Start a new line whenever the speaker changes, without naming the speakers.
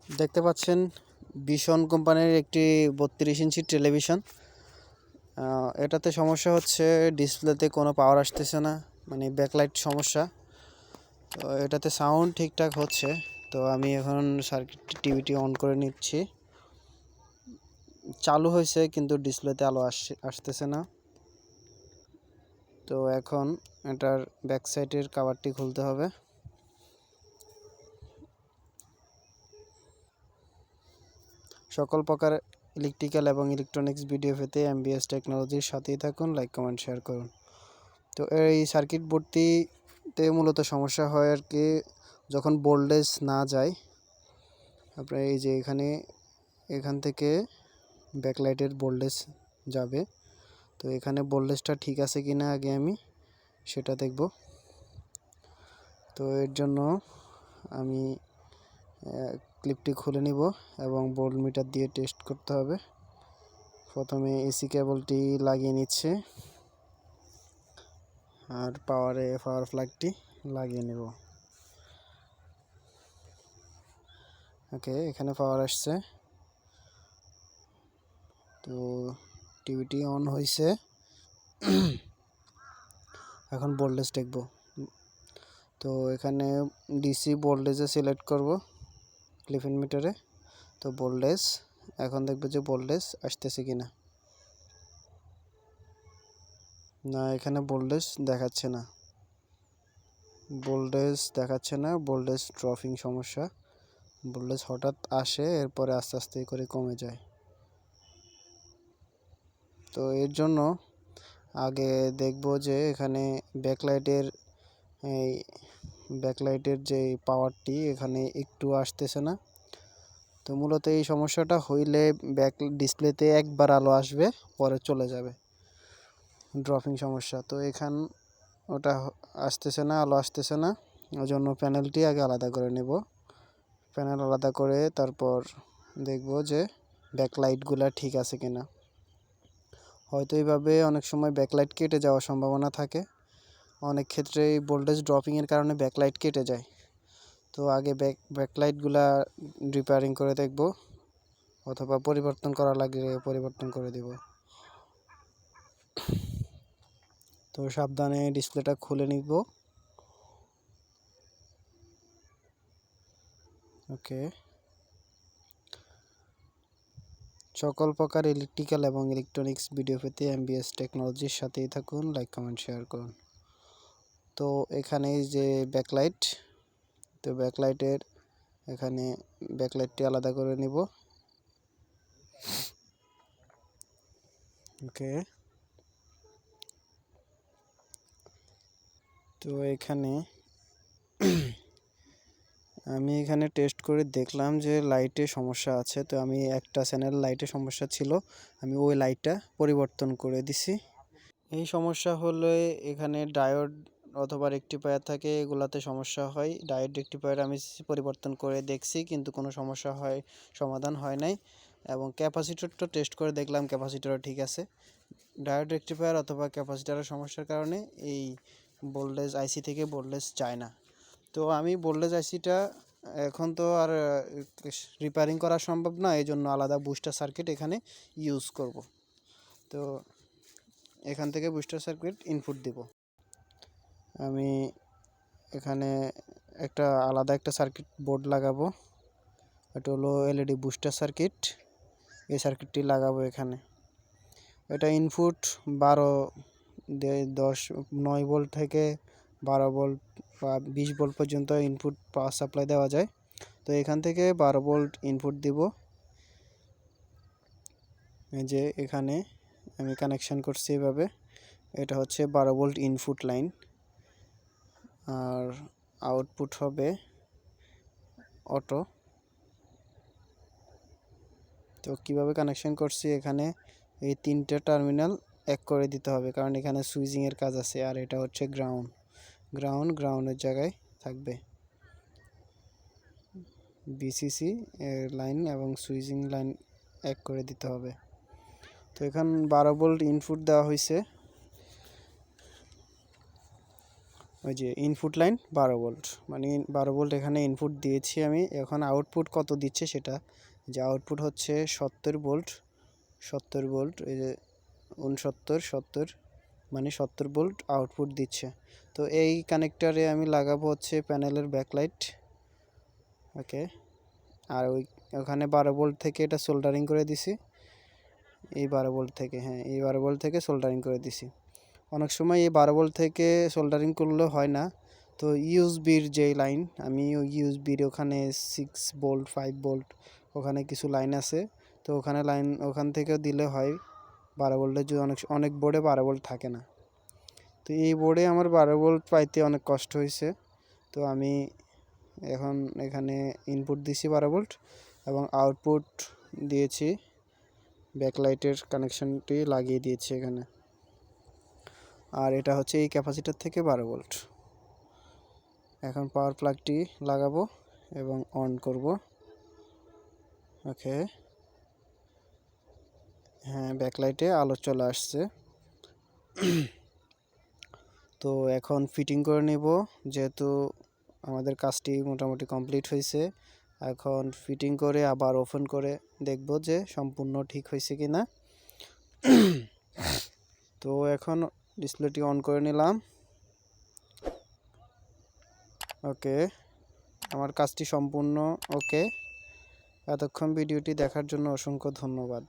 দেখতে পাচ্ছেন ভীষণ কোম্পানির একটি 32 ইঞ্চি টেলিভিশন। এটাতে সমস্যা হচ্ছে ডিসপ্লেতে কোনো পাওয়ার আসতেছে না, মানে ব্যাকলাইট সমস্যা। তো এটাতে সাউন্ড ঠিকঠাক হচ্ছে। তো আমি এখন টিভিটি অন করে নিচ্ছি। চালু হয়েছে কিন্তু ডিসপ্লেতে আলো আসতেছে না। তো এখন এটার ব্যাক সাইডের কভারটি খুলতে হবে। সকল প্রকার ইলেকট্রিক্যাল এবং ইলেকট্রনিক্স ভিডিও পেতে MBS টেকনোলজির সাথেই থাকুন, লাইক কমেন্ট শেয়ার করুন। তো এই সার্কিট বোর্ডটিতে মূলত সমস্যা হয় আর কি, যখন ভোল্টেজ না যায়। আপনার এই যে এখান থেকে ব্যাকলাইটের ভোল্টেজ যাবে। তো এখানে ভোল্টেজটা ঠিক আছে কি না আগে আমি সেটা দেখব। তো এর জন্য আমি ক্লিপটি খুলে নিব এবং ভোল্ট মিটার দিয়ে টেস্ট করতে হবে। প্রথমে এসি কেবলটি লাগিয়ে নিচ্ছে আর পাওয়ার প্লাগটি লাগিয়ে নেব। ওকে, এখানে পাওয়ার আসছে। তো টিভিটি অন হয়েছে। এখন ভোল্টেজ দেখব। তো এখানে ডিসি ভোল্টেজে সিলেক্ট করব ক্লিপিং মিটারে। তো ভোল্টেজ এখন দেখব যে ভোল্টেজ আসতেছে কিনা। না, এখানে ভোল্টেজ দেখাচ্ছে না। ভোল্টেজ ড্রপিং সমস্যা। ভোল্টেজ হঠাৎ আসে, এরপরে আস্তে আস্তে করে কমে যায়। তো এর জন্য আগে দেখব যে এখানে ব্যাকলাইটের যে পাওয়ারটি এখানে একটু আসতেছে না। তো মূলত এই সমস্যাটা হইলে ব্যাক ডিসপ্লেতে একবার আলো আসবে, পরে চলে যাবে, ড্রপিং সমস্যা। তো ওটা আসতেছে না, আলো আসতেছে না। ওই জন্য প্যানেলটি আগে আলাদা করে নেব। প্যানেল আলাদা করে তারপর দেখব যে ব্যাকলাইটগুলা ঠিক আছে কিনা। হয়তো এইভাবে অনেক সময় ব্যাকলাইট কেটে যাওয়ার সম্ভাবনা থাকে। অনেক ক্ষেত্রে এই ভোল্টেজ ড্রপিংয়ের কারণে ব্যাকলাইট কেটে যায়। তো আগে ব্যাকলাইটগুলা রিপেয়ারিং করে দেখব, অথবা পরিবর্তন করা লাগলে পরিবর্তন করে দেব। তো সাবধানে ডিসপ্লেটা খুলে নিব। ওকে, সকল প্রকার ইলেকট্রিক্যাল এবং ইলেকট্রনিক্স ভিডিও পেতে MBS টেকনোলজির সাথেই থাকুন, লাইক কমেন্ট শেয়ার করুন। তো এখানে যে ব্যাকলাইট, তো এখানে ব্যাকলাইটটি আলাদা করে নিব। ওকে, তো আমি এখানে টেস্ট করে দেখলাম যে লাইটে সমস্যা আছে। তো আমি একটা চ্যানেল লাইটে সমস্যা ছিল, আমি ওই লাইটটা পরিবর্তন করে দিছি। এই সমস্যা হলে এখানে ডায়োড অথবা রেকটিফায়ার থাকে, এগুলাতে সমস্যা হয়। ডায়োড রেকটিফায়ার আমি পরিবর্তন করে দেখছি, কিন্তু কোনো সমাধান হয় নাই। এবং ক্যাপাসিটরটা টেস্ট করে দেখলাম, ক্যাপাসিটরও ঠিক আছে। ডায়োড রেকটিফায়ার অথবা ক্যাপাসিটরের সমস্যার কারণে এই ভোল্টেজ আইসি থেকে ভোল্টেজ যায় না। তো আমি ভোল্টেজ আইসিটা এখন তো আর রিপেয়ারিং করা সম্ভব না, এই জন্য আলাদা বুস্টার সার্কিট এখানে ইউজ করব। তো এখান থেকে বুস্টার সার্কিট ইনপুট দিব। আমি এখানে আলাদা একটা সার্কিট বোর্ড লাগাবো। এটা হলো LED বুস্টার সার্কিট। এই সার্কিটটি লাগাবো এখানে। এটা ইনপুট 9 ভোল্ট থেকে 12 ভোল্ট বা 20 ভোল্ট পর্যন্ত ইনপুট পাওয়ার সাপ্লাই দেওয়া যায়। তো এখান থেকে 12 ভোল্ট ইনপুট দিব। এই যে এখানে আমি কানেকশন করছি এভাবে। এটা হচ্ছে 12 ভোল্ট ইনপুট লাইন, আর আউটপুট হবে অটো। তো কিভাবে কানেকশন করছি, এখানে এই 3টে টার্মিনাল এক করে দিতে হবে, কারণ এখানে সুইচিংয়ের কাজ আছে। আর এটা হচ্ছে গ্রাউন্ডের জায়গায় থাকবে। BCC লাইন এবং সুইচিং লাইন এক করে দিতে হবে। তো এখন 12 ভোল্ট ইনপুট দেওয়া হয়েছে। ওই যে ইনপুট লাইন 12 ভোল্ট, মানে 12 ভোল্ট এখানে ইনপুট দিয়েছি আমি। এখন আউটপুট কত দিচ্ছে সেটা, যে আউটপুট হচ্ছে 70 ভোল্ট, 70 ভোল্ট, এই যে 69 70, মানে 70 ভোল্ট আউটপুট দিচ্ছে। তো এই কানেক্টরে আমি লাগাবো হচ্ছে প্যানেলের ব্যাকলাইট। ওকে, আর ওখানে 12 ভোল্ট থেকে এটা সোল্ডারিং করে দিছি, এই 12 ভোল্ট থেকে, হ্যাঁ এই 12 ভোল্ট থেকে সোল্ডারিং করে দিছি। অনেক সময় এই 12 ভোল্ট থেকে সোল্ডারিং করলে হয় না, তো ইউএসবির যে লাইন, আমি ইউএসবির ওখানে 6 ভোল্ট 5 ভোল্ট ওখানে কিছু লাইন আছে, তো ওখানে লাইন ওখান থেকে দিলে হয়। 12 ভোল্টের যে অনেক বোর্ডে 12 ভোল্ট থাকে না, তো এই বোর্ডে আমার 12 ভোল্ট পাইতে অনেক কষ্ট হয়েছে। তো আমি এখন এখানে ইনপুট দিছি 12 ভোল্ট এবং আউটপুট দিয়েছি, ব্যাকলাইটের কানেকশনটি লাগিয়ে দিয়েছি এখানে। আর এটা হচ্ছে এই ক্যাপাসিটর থেকে 12 ভোল্ট। এখন পাওয়ার প্লাগটি লাগাবো এবং অন করব। ওকে, হ্যাঁ ব্যাকলাইটে আলো চলে আসছে। তো এখন ফিটিং করে নেব, যেহেতু আমাদের কাজটি মোটামুটি কমপ্লিট হয়েছে। এখন ফিটিং করে আবার ওপেন করে দেখব যে সম্পূর্ণ ঠিক হয়েছে কিনা। তো এখন ডিসপ্লেটি অন করে নিলাম। ওকে, আমার কাজটি সম্পূর্ণ ওকে। এতক্ষণ ভিডিওটি দেখার জন্য অসংখ্য ধন্যবাদ।